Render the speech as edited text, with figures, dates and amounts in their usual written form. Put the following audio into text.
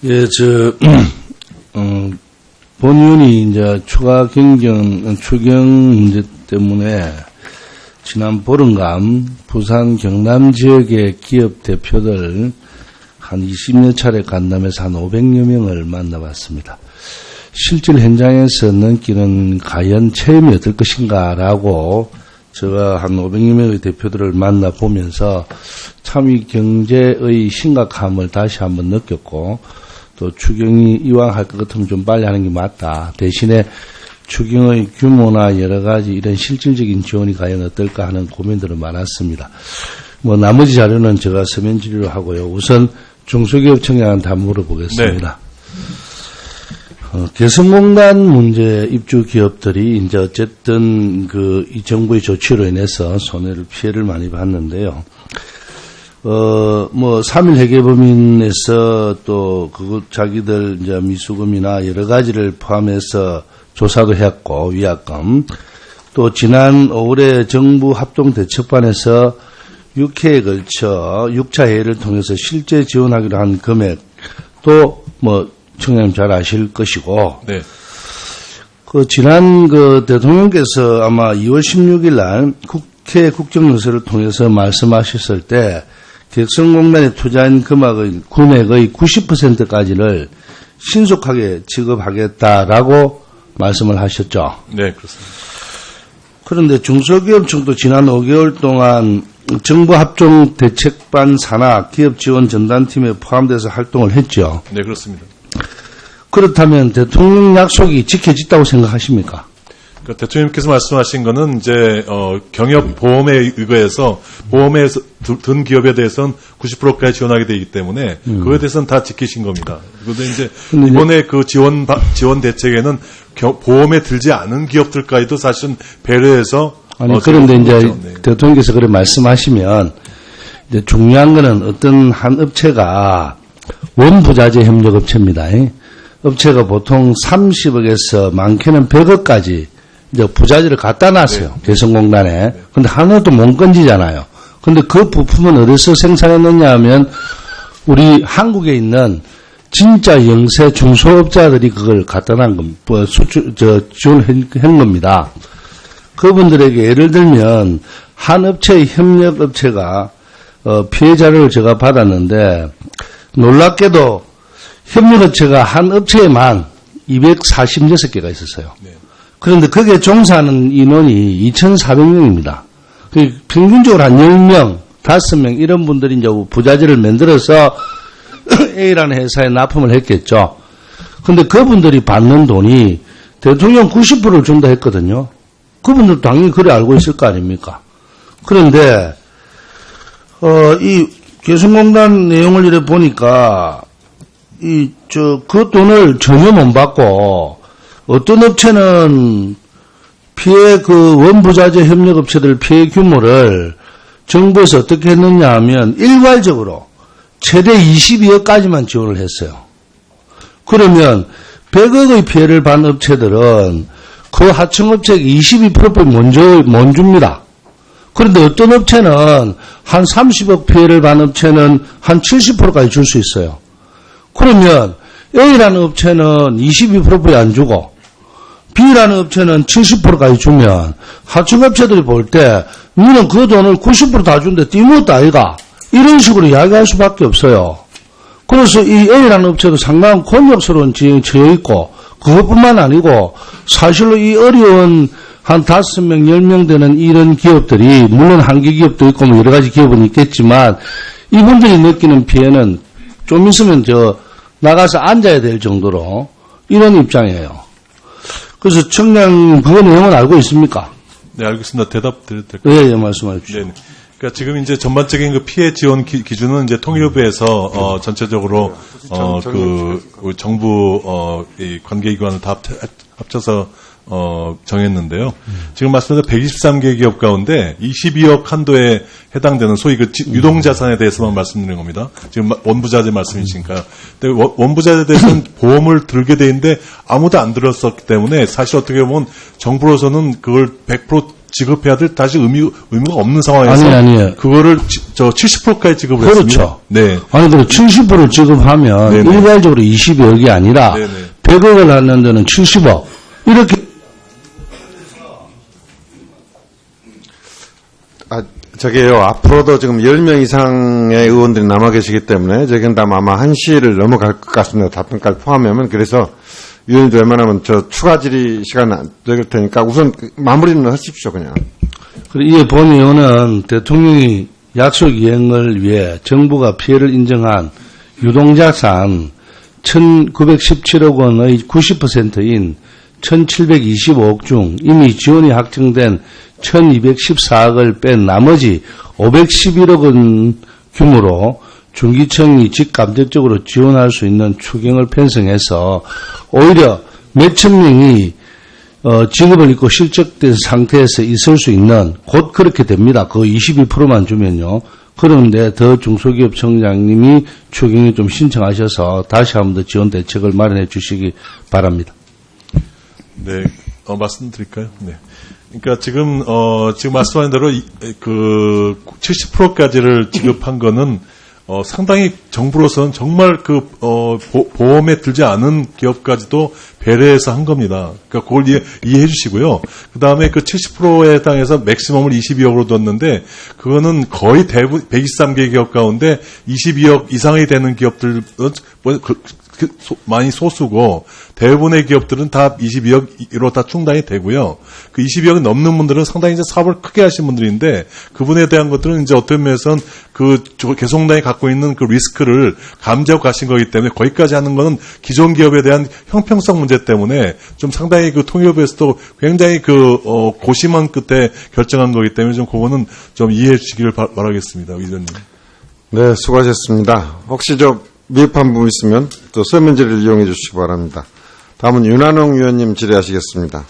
예, 본 의원이 이제 추경 문제 때문에 지난 보름간 부산 경남 지역의 기업 대표들 한 20여 차례 간담회에서 한 500여 명을 만나봤습니다. 실질 현장에서 넘기는 과연 체험이 어떨 것인가라고 제가 한 500여 명의 대표들을 만나보면서 참의 경제의 심각함을 다시 한번 느꼈고, 또 추경이 이왕 할 것 같으면 좀 빨리 하는 게 맞다. 대신에 추경의 규모나 여러 가지 이런 실질적인 지원이 과연 어떨까 하는 고민들은 많았습니다. 나머지 자료는 제가 서면 질의로 하고요. 우선 중소기업 청약한테 한번 물어보겠습니다. 네. 개성공단 문제 입주 기업들이 이제 어쨌든 이 정부의 조치로 인해서 피해를 많이 봤는데요. 3일 회계법인에서 또 자기들 이제 미수금이나 여러 가지를 포함해서 조사도 했고, 위약금. 또 지난 5월에 정부 합동대책반에서 6회에 걸쳐 6차 회의를 통해서 실제 지원하기로 한 금액, 또 청장님 잘 아실 것이고. 네. 지난 대통령께서 아마 2월 16일 날 국회 국정연설을 통해서 말씀하셨을 때 개성공단에 투자한 금액의 90%까지를 신속하게 지급하겠다라고 말씀을 하셨죠. 네, 그렇습니다. 그런데 중소기업청도 지난 5개월 동안 정부 합종 대책반 산하 기업 지원 전담팀에 포함돼서 활동을 했죠. 네, 그렇습니다. 그렇다면 대통령 약속이 지켜졌다고 생각하십니까? 그러니까 대통령께서 말씀하신 거는 이제 경협 보험에 의거해서 보험에 든 기업에 대해서는 90%까지 지원하게 되기 때문에 그거에 대해서는 다 지키신 겁니다. 그런데 이제 이번에 그 지원 대책에는 보험에 들지 않은 기업들까지도 사실은 배려해서 그런데 이제 네. 대통령께서 그렇게 말씀하시면 이제 중요한 거는 어떤 한 업체가 원부자재 협력 업체입니다. 업체가 보통 30억에서 많게는 100억까지 이제 부자재를 갖다 놨어요. 네. 개성공단에. 근데 하나도 못 건지잖아요. 근데 그 부품은 어디서 생산했느냐 하면 우리 한국에 있는 진짜 영세 중소업자들이 그걸 갖다 난 겁니다. 지원한 겁니다. 그분들에게 예를 들면 한 업체의 협력업체가 피해 자료를 제가 받았는데 놀랍게도 협력업체가 한 업체에만 246개가 있었어요. 네. 그런데 거기에 종사하는 인원이 2,400명입니다. 평균적으로 한 10명, 5명 이런 분들이 이제 부자재를 만들어서 A라는 회사에 납품을 했겠죠. 그런데 그분들이 받는 돈이 대통령 90%를 준다 했거든요. 그분들 당연히 그래 알고 있을 거 아닙니까? 그런데 이 개성공단 내용을 이래 보니까 그 돈을 전혀 못 받고 어떤 업체는 피해 원부자재 협력업체들 피해 규모를 정부에서 어떻게 했느냐 하면 일괄적으로 최대 22억까지만 지원을 했어요. 그러면 100억의 피해를 받은 업체들은 그 하청업체에 22% 못 줍니다. 그런데 어떤 업체는 한 30억 피해를 받은 업체는 한 70%까지 줄 수 있어요. 그러면 A라는 업체는 22%에 안 주고 B라는 업체는 70%까지 주면 하청업체들이 볼 때 너는 그 돈을 90% 다 준대 띠묻다 아이가 이런 식으로 이야기할 수밖에 없어요. 그래서 이 A라는 업체도 상당한 곤욕스러운 지형에 처해 있고 그것뿐만 아니고 사실로 이 어려운 한 5명, 10명 되는 이런 기업들이 물론 한계 기업도 있고 여러 가지 기업은 있겠지만 이분들이 느끼는 피해는 좀 있으면 나가서 앉아야 될 정도로 이런 입장이에요. 그래서 청장 그 내용은 알고 있습니까? 네, 알겠습니다. 대답 드려도 될까요? 네, 말씀해 주시죠. 네. 그러니까 지금 이제 전반적인 피해 지원 기준은 이제 통일부에서 전체적으로 정부 이 관계기관을 다 합쳐서 정했는데요. 지금 말씀드린 123개 기업 가운데 22억 한도에 해당되는 소위 유동자산에 대해서만 말씀드리는 겁니다. 지금 원부자재 말씀이시니까. 근데 원부자재에 대해서는 보험을 들게 돼 있는데 아무도 안 들었었기 때문에 사실 어떻게 보면 정부로서는 그걸 100% 지급해야 될 다시 의무가 없는 상황에서 아니에요. 그거를 70%까지 지급을 그렇죠. 했습니다. 네. 아니, 그래 70%를 지급하면 네네. 일괄적으로 20억이 아니라 네네. 100억을 하는 데는 70억. 이렇게. 저게요, 앞으로도 지금 10명 이상의 의원들이 남아 계시기 때문에, 저긴 아마 1시를 넘어갈 것 같습니다. 답변까지 포함하면. 그래서, 위원님도 웬만하면 추가 질의 시간 안 될 테니까 우선 마무리는 하십시오, 그냥. 그리고 이에 본의원은 대통령이 약속 이행을 위해 정부가 피해를 인정한 유동자산 1,917억 원의 90%인 1,725억 중 이미 지원이 확정된 1,214억을 뺀 나머지 511억 원 규모로 중기청이 직감적적으로 지원할 수 있는 추경을 편성해서 오히려 몇천 명이 직업을 잃고 실적된 상태에서 있을 수 있는 곧 그렇게 됩니다. 그 22%만 주면요. 그런데 더 중소기업 청장님이 추경을 좀 신청하셔서 다시 한번 더 지원 대책을 마련해 주시기 바랍니다. 네, 말씀드릴까요? 네. 그러니까 지금 말씀하신 대로 그 70%까지를 지급한 거는 상당히 정부로서는 정말 보험에 들지 않은 기업까지도 배려해서 한 겁니다. 그러니까 그걸 이해해 주시고요. 그 다음에 그 70%에 해당해서 맥시멈을 22억으로 뒀는데, 그거는 거의 대부분 123개 기업 가운데 22억 이상이 되는 기업들은 많이 소수고, 대부분의 기업들은 다 22억으로 다 충당이 되고요. 그 22억이 넘는 분들은 상당히 이제 사업을 크게 하신 분들인데, 그분에 대한 것들은 이제 어떤 면에서는 개성당이 갖고 있는 그 리스크를 감지하고 가신 거기 때문에, 거기까지 하는 거는 기존 기업에 대한 형평성 문제 때문에 좀 상당히 그 통일부에서도 굉장히 고심한 끝에 결정한 거기 때문에 좀 그거는 좀 이해해 주시기를 바라겠습니다. 위원님. 네, 수고하셨습니다. 혹시 미흡한 부분 있으면 또 서면 질의를 이용해 주시기 바랍니다. 다음은 윤한홍 위원님 질의하시겠습니다.